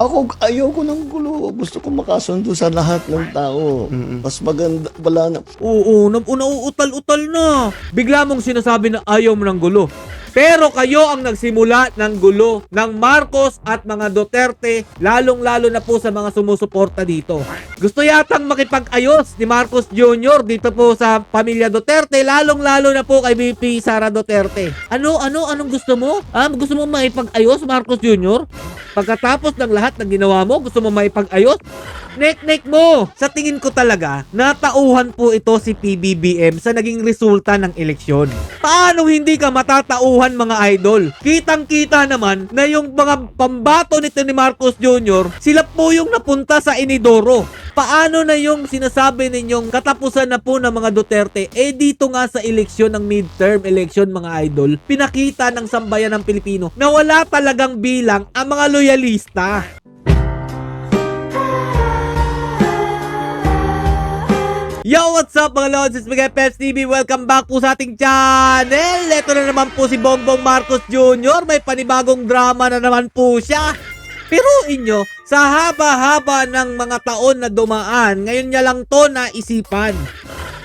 Ako, ayoko ng gulo. Gusto ko makasundo sa lahat ng tao. Mas maganda, wala na. Oo, nauutal-utal na. Bigla mong sinasabi na ayaw mo ng gulo. Pero kayo ang nagsimula ng gulo ng Marcos at mga Duterte, lalong-lalo na po sa mga sumusuporta dito. Gusto yatang makipag-ayos ni Marcos Jr. dito po sa pamilya Duterte, lalong-lalo na po kay VP Sara Duterte. Anong gusto mo? Gusto mo makipag-ayos, Marcos Jr.? Pagkatapos ng lahat ng ginawa mo, gusto mo makipag-ayos? Nek mo! Sa tingin ko talaga, natauhan po ito si PBBM sa naging resulta ng eleksyon. Paano hindi ka matatauhan mga idol? Kitang-kita naman na yung mga pambato nito ni Marcos Jr., sila po yung napunta sa Inidoro. Paano na yung sinasabi ninyong katapusan na po ng mga Duterte? Dito nga sa eleksyon ng midterm election mga idol, pinakita ng sambayan ng Pilipino na wala talagang bilang ang mga loyalista. Yo, what's up mga lods? It's Miguel Peps TV. Welcome back po sa ating channel. Ito na naman po si Bongbong Marcos Jr. May panibagong drama na naman po siya. Pero inyo, sa haba-haba ng mga taon na dumaan, ngayon niya lang to naisipan.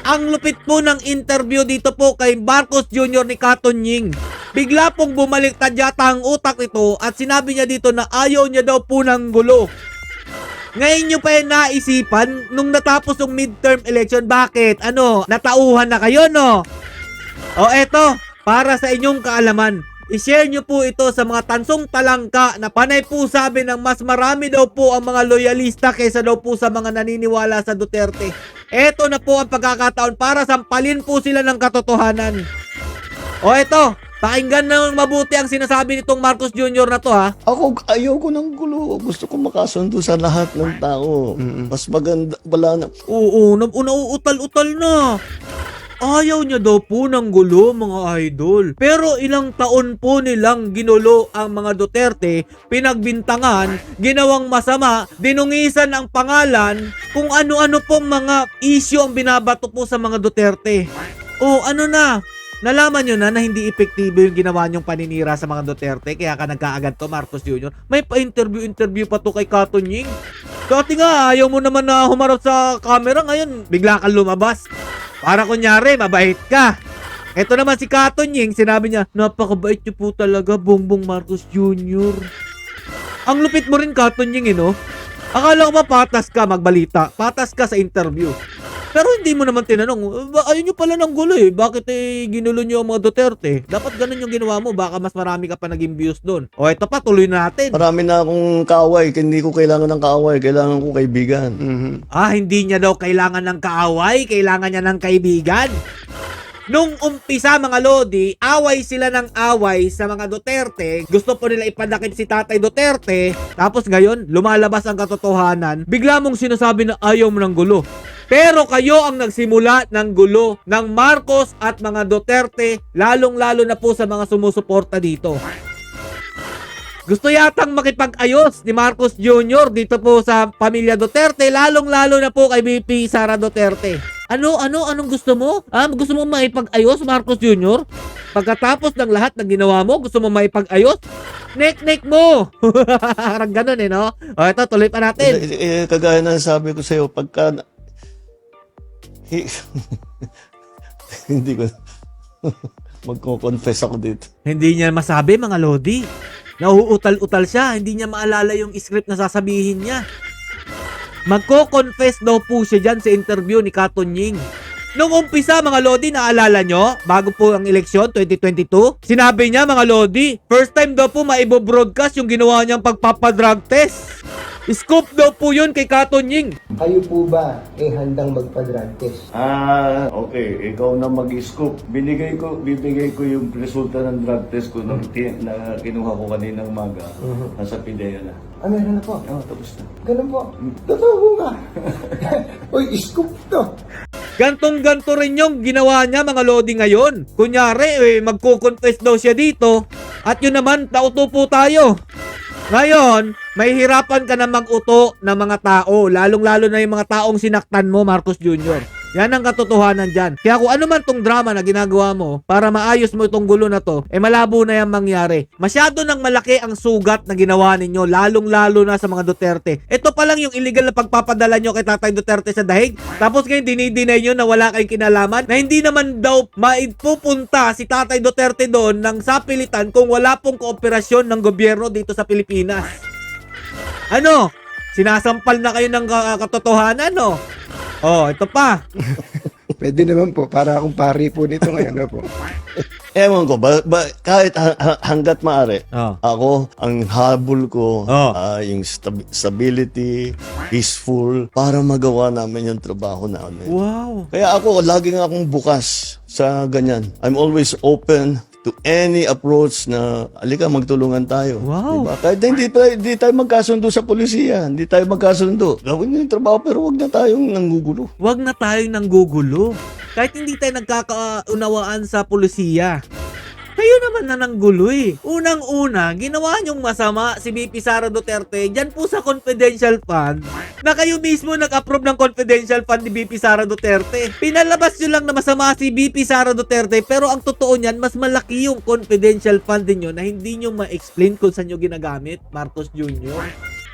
Ang lupit po ng interview dito po kay Marcos Jr. ni Katon Ying. Bigla pong bumaliktad yata ang utak nito at sinabi niya dito na ayaw niya daw po ng gulo. Ngayon nyo pa yung naisipan nung natapos yung midterm election. Bakit? Natauhan na kayo, no? O eto, para sa inyong kaalaman, i-share nyo po ito sa mga tansong talangka na panay po sabi ng mas marami daw po ang mga loyalista kaysa daw po sa mga naniniwala sa Duterte. Eto na po ang pagkakataon para sampalin po sila ng katotohanan. O eto, pakinggan na mabuti ang sinasabi nitong Marcos Jr. na to ha. Ako, ayoko ng gulo. Gusto ko makasundo sa lahat ng tao. Mas maganda, wala na. Oo, nauutal-utal na. Ayaw niya daw po ng gulo mga idol. Pero ilang taon po nilang ginulo ang mga Duterte, pinagbintangan, ginawang masama, dinungisan ang pangalan, kung ano-ano pong mga issue ang binabato po sa mga Duterte. O nalaman nyo na hindi epektibo yung ginawa nyong paninira sa mga Duterte, kaya ka nagkaagad to Marcos Jr. May pa-interview pa to kay Katon Ying. Dati nga, ayaw mo naman na humarap sa camera, ngayon bigla kang lumabas. Para kunyari, mabait ka. Ito naman si Katon Ying, sinabi niya, napakabait niyo po talaga, Bongbong Marcos Jr. Ang lupit mo rin, Katon Ying, no? Akala ko patas ka magbalita, patas ka sa interview. Pero hindi mo naman tinanong, ayun nyo pala ng gulo bakit ginulo nyo ang mga Duterte? Dapat ganun yung ginawa mo, baka mas marami ka pa naging views doon. O ito pa, tuloy na natin. Marami na akong kaaway. Hindi ko kailangan ng kaaway. Kailangan ko kaibigan. Hindi niya daw kailangan ng kaaway, kailangan niya ng kaibigan. Nung umpisa mga lodi, away sila ng away sa mga Duterte. Gusto po nila ipadakip si Tatay Duterte. Tapos ngayon, lumalabas ang katotohanan. Bigla mong sinasabi na ayaw mo ng gulo. Pero kayo ang nagsimula ng gulo ng Marcos at mga Duterte, lalong-lalo na po sa mga sumusuporta dito. Gusto yatang makipag-ayos ni Marcos Jr. dito po sa pamilya Duterte, lalong-lalo na po kay VP Sara Duterte. Anong gusto mo? Gusto mo maipag-ayos, Marcos Jr.? Pagkatapos ng lahat ng ginawa mo, gusto mo maipag-ayos? Nek mo! Parang ganun no? O ito, tuloy pa natin. Kagaya na sabi ko sa'yo, pagka... hindi ko... magko-confess ako dito. Hindi niya masabi, mga lodi. Nauutal-utal siya. Hindi niya maalala yung script na sasabihin niya. Magko-confess daw po siya dyan sa interview ni Katon Ying. Nung umpisa mga lodi, naalala nyo? Bago po ang eleksyon, 2022, sinabi niya mga lodi, first time daw po maibo-broadcast yung ginawa niyang pagpapadrug test. Scoop daw po yun kay Katon Ying. Kayo po ba handang magpa-drug test? Okay. Ikaw na mag-scoop. Bibigay ko yung resulta ng drug test ko na kinuha ko kaninang umaga. Nasa PIDEA na. Meron na po. Tapos na. Ganun po. Totoo po ba? Uy, scoop to. Gantong-ganto rin yung ginawa niya mga lodi ngayon. Kunyari, magko-confess daw siya dito. At yun naman, tauto po tayo. Ngayon, may hirapan ka na mag-uto ng mga tao, lalong-lalo na yung mga taong sinaktan mo, Marcos Jr. Yan ang katotohanan dyan. Kaya kung ano man tong drama na ginagawa mo para maayos mo itong gulo na to, malabo na yan mangyari. Masyado nang malaki ang sugat na ginawa ninyo, lalong-lalo na sa mga Duterte. Ito pa lang yung illegal na pagpapadala nyo kay Tatay Duterte sa dahig. Tapos ngayon dinidinay nyo na wala kayong kinalaman, na hindi naman daw maipupunta si Tatay Duterte doon ng sapilitan kung wala pong kooperasyon ng gobyerno dito sa Pilipinas. Ano? Sinasampal na kayo ng katotohanan, no? Oh, ito pa. Pwede naman po, para akong pari po nito ngayon na po. Ewan ko, kahit hanggat maaari, ako, ang habol ko, yung stability, peaceful, para magawa namin yung trabaho namin. Wow. Kaya ako, laging akong bukas sa ganyan. I'm always open to any approach na, alika, magtulungan tayo. Wow. Diba? Kahit hindi tayo magkasundo sa polisiya, hindi tayo magkasundo. Gawin nyo yung trabaho, pero wag na tayong nanggugulo. Wag na tayong nanggugulo. Kahit hindi tayo nagkakaunawaan sa pulisiya. Kayo naman na nanggulo eh. Unang-una, ginawa niyong masama si VP Sara Duterte dyan po sa confidential fund na kayo mismo nag-approve ng confidential fund ni VP Sara Duterte. Pinalabas niyo lang na masama si VP Sara Duterte, pero ang totoo niyan, mas malaki yung confidential fund niyo na hindi niyo ma-explain kung saan niyo ginagamit, Marcos Jr.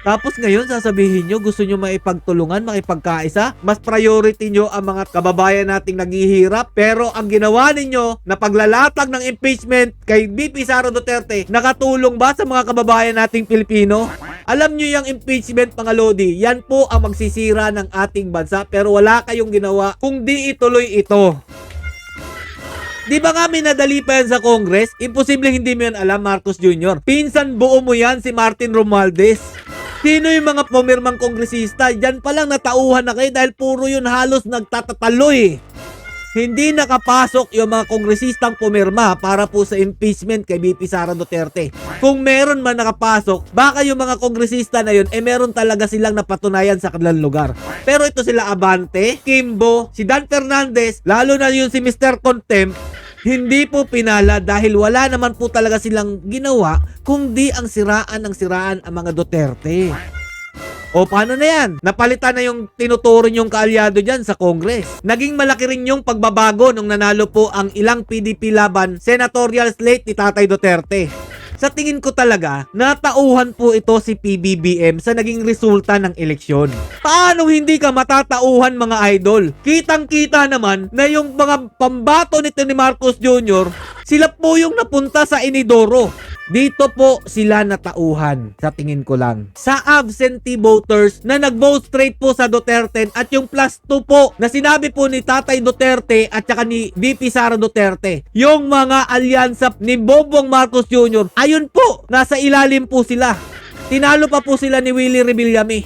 Tapos ngayon sasabihin nyo gusto nyo maipagtulungan, makipagkaisa, mas priority nyo ang mga kababayan nating naghihirap, pero ang ginawa ninyo na paglalatag ng impeachment kay VP Sara Duterte, nakatulong ba sa mga kababayan nating Pilipino? Alam nyo yung impeachment, mga Lodi, yan po ang magsisira ng ating bansa, pero wala kayong ginawa kung di ituloy ito. Di ba nga minadali pa yan sa Congress? Imposible hindi mo yan alam, Marcos Jr. Pinsan buo mo yan si Martin Romualdez. Sino yung mga pumirmang kongresista? Diyan pa lang natauhan na kayo dahil puro yun halos nagtatataloy. Hindi nakapasok yung mga kongresistang pumirma para po sa impeachment kay VP Sara Duterte. Kung meron man nakapasok, baka yung mga kongresista na yun, meron talaga silang napatunayan sa kanilang lugar. Pero ito sila Abante, Kimbo, si Dan Fernandez, lalo na yun si Mr. Contempt, hindi po pinala dahil wala naman po talaga silang ginawa kundi ang siraan ng siraan ang mga Duterte. O paano na yan? Napalitan na yung tinuturo yung kaalyado dyan sa Congress. Naging malaki rin yung pagbabago nung nanalo po ang ilang PDP laban senatorial slate ni Tatay Duterte. Sa tingin ko talaga, natauhan po ito si PBBM sa naging resulta ng eleksyon. Paano hindi ka matatauhan, mga idol? Kitang-kita naman na yung mga pambato nito ni Marcos Jr., sila po yung napunta sa Inidoro. Dito po sila natauhan, sa tingin ko lang. Sa absentee voters na nag-vote straight po sa Duterte at yung plus 2 po na sinabi po ni Tatay Duterte at saka ni VP Sara Duterte. Yung mga alyansa ni Bongbong Marcos Jr., ayun po, nasa ilalim po sila. Tinalo pa po sila ni Willie Rebillame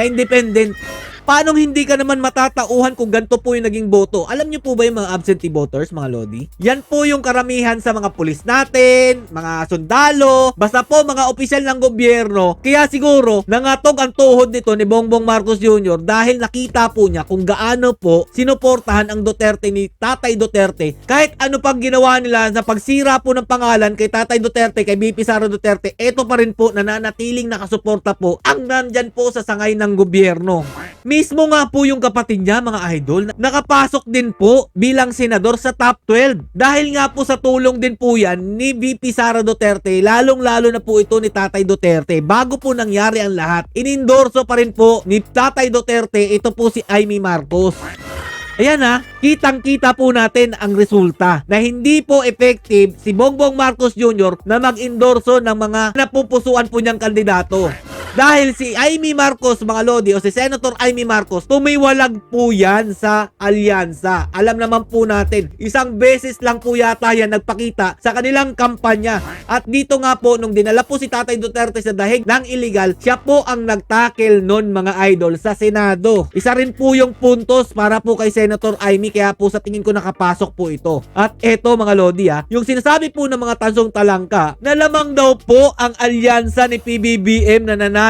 na independent. Paano hindi ka naman matatauhan kung ganito po yung naging boto? Alam niyo po ba yung mga absentee voters, mga Lodi? Yan po yung karamihan sa mga pulis natin, mga sundalo, basta po mga opisyal ng gobyerno. Kaya siguro, nangatog ang tuhod nito ni Bongbong Marcos Jr. dahil nakita po niya kung gaano po sinuportahan ang Duterte ni Tatay Duterte. Kahit ano pang ginawa nila sa pagsira po ng pangalan kay Tatay Duterte, kay VP Sara Duterte, eto pa rin po nananatiling nakasuporta po ang nandyan po sa sangay ng gobyerno. Mismo nga po yung kapatid niya, mga idol, nakapasok din po bilang senador sa top 12. Dahil nga po sa tulong din po yan ni VP Sara Duterte, lalong-lalo na po ito ni Tatay Duterte. Bago po nangyari ang lahat, inendorso pa rin po ni Tatay Duterte, ito po si Amy Marcos. Ayan ha, kitang-kita po natin ang resulta na hindi po effective si Bongbong Marcos Jr. na mag-endorso ng mga napupusuan po niyang kandidato. Dahil si Amy Marcos, mga Lodi, o si Senator Amy Marcos, tumiwalag po yan sa alyansa. Alam naman po natin, isang beses lang po yata yan nagpakita sa kanilang kampanya. At dito nga po, nung dinala po si Tatay Duterte sa dahig ng illegal, siya po ang nagtakel nun, mga idol, sa Senado. Isa rin po yung puntos para po kay Senator Amy, kaya po sa tingin ko nakapasok po ito. At eto, mga Lodi, yung sinasabi po ng mga tansong talangka, na lamang daw po ang alyansa ni PBBM na nanalo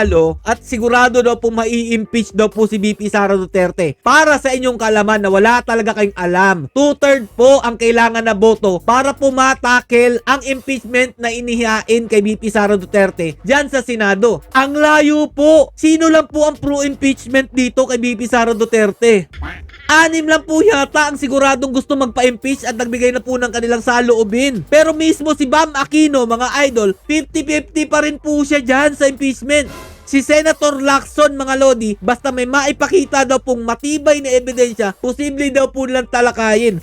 at sigurado daw po mai-impeach daw po si VP Sara Duterte. Para sa inyong kalaman na wala talaga kayong alam, 2/3 po ang kailangan na boto para po matakel ang impeachment na inihain kay VP Sara Duterte dyan sa Senado. Ang layo po. Sino lang po ang pro-impeachment dito kay VP Sara Duterte? 6 lang po yata ang siguradong gusto magpa-impeach at nagbigay na po ng kanilang saloobin. Pero mismo si Bam Aquino, mga idol, 50-50 pa rin po siya dyan sa impeachment. Si Senator Lacson, mga lodi, basta may maipakita daw pong matibay na ebidensya, posible daw po nilang talakayin.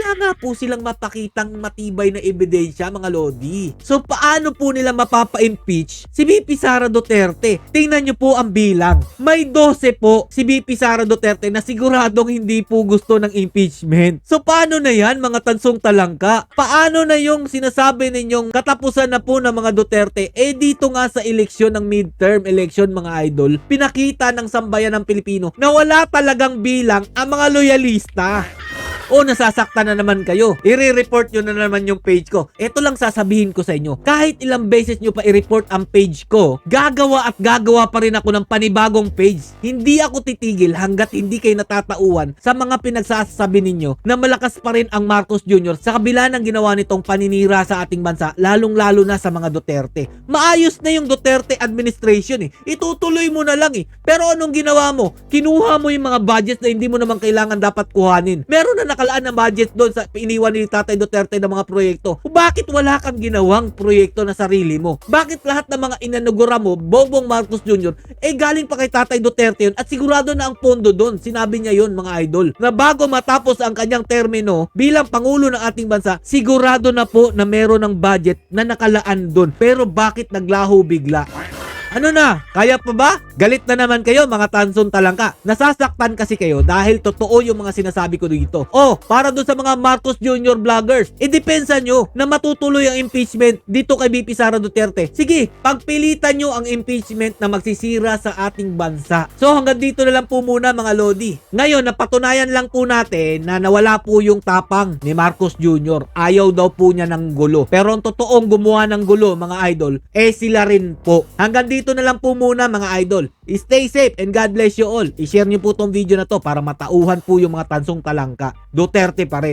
Wala nga po silang mapakitang matibay na ebidensya, mga lodi. So, paano po nila mapapa-impeach si VP Sara Duterte? Tingnan nyo po ang bilang. May 12 po si VP Sara Duterte na siguradong hindi po gusto ng impeachment. So, paano na yan, mga tansong talangka? Paano na yung sinasabi ninyong katapusan na po ng mga Duterte? Dito nga sa eleksyon ng midterm election, mga idol, pinakita ng sambayan ng Pilipino na wala talagang bilang ang mga loyalista. O nasasaktan na naman kayo, i-report nyo na naman yung page ko. Ito lang sasabihin ko sa inyo, kahit ilang beses nyo pa i-report ang page ko, gagawa at gagawa pa rin ako ng panibagong page. Hindi ako titigil hanggat hindi kayo natatauan sa mga pinagsasabi ninyo na malakas pa rin ang Marcos Jr. sa kabila ng ginawa nitong paninira sa ating bansa, lalong-lalo na sa mga Duterte. Maayos na yung Duterte administration itutuloy mo na lang Pero anong ginawa mo? Kinuha mo yung mga budgets na hindi mo naman kailangan dapat kuhanin. Meron na nakalaan na budget doon sa iniwan ni Tatay Duterte ng mga proyekto. Bakit wala kang ginawang proyekto na sarili mo? Bakit lahat ng mga inanugura mo, Bongbong Marcos Jr., galing pa kay Tatay Duterte yun at sigurado na ang pondo doon. Sinabi niya yun, mga idol, na bago matapos ang kanyang termino bilang Pangulo ng ating bansa, sigurado na po na meron ng budget na nakalaan doon. Pero bakit naglaho bigla? Ano na? Kaya pa ba? Galit na naman kayo, mga tansong talangka. Nasasaktan kasi kayo dahil totoo yung mga sinasabi ko dito. Para dun sa mga Marcos Jr. vloggers, idepensa nyo na matutuloy ang impeachment dito kay VP Sara Duterte. Sige, pagpilitan nyo ang impeachment na magsisira sa ating bansa. So hanggang dito na lang po muna, mga lodi. Ngayon, napatunayan lang po natin na nawala po yung tapang ni Marcos Jr. Ayaw daw po niya ng gulo. Pero ang totoong gumawa ng gulo, mga idol, sila rin po. Hanggang dito na lang po muna, mga idol. Stay safe and God bless you all. I-share niyo po tong video na to para matauhan po yung mga tansong talangka. Duterte pa rin.